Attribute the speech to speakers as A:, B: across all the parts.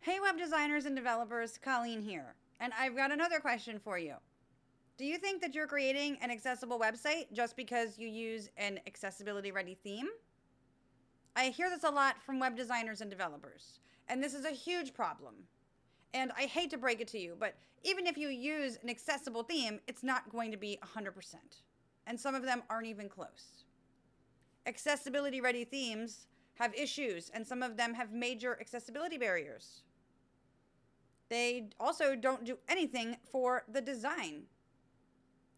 A: Hey web designers and developers, Colleen here, and I've got another question for you. Do you think that you're creating an accessible website just because you use an accessibility ready theme? I hear this a lot from web designers and developers, and this is a huge problem. And I hate to break it to you, but even if you use an accessible theme, it's not going to be 100%. And some of them aren't even close. Accessibility ready themes have issues, and some of them have major accessibility barriers. They also don't do anything for the design.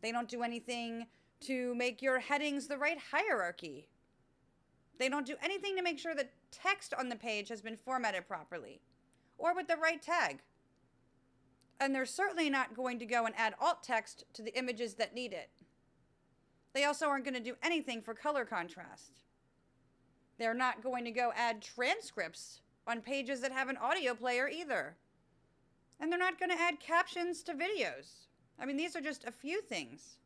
A: They don't do anything to make your headings the right hierarchy. They don't do anything to make sure that text on the page has been formatted properly or with the right tag. And they're certainly not going to go and add alt text to the images that need it. They also aren't going to do anything for color contrast. They're not going to go add transcripts on pages that have an audio player either. And they're not going to add captions to videos. I mean, these are just a few things.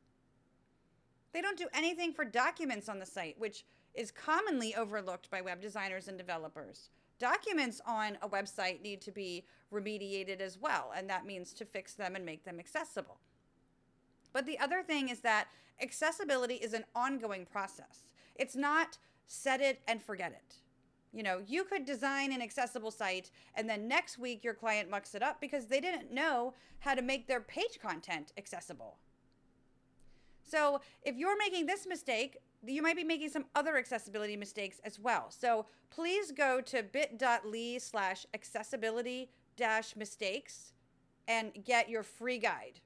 A: They don't do anything for documents on the site, which is commonly overlooked by web designers and developers. Documents on a website need to be remediated as well, and that means to fix them and make them accessible. But the other thing is that accessibility is an ongoing process. It's not set it and forget it. You know, you could design an accessible site and then next week your client mucks it up because they didn't know how to make their page content accessible. So if you're making this mistake, you might be making some other accessibility mistakes as well. So please go to bit.ly/accessibility-mistakes and get your free guide.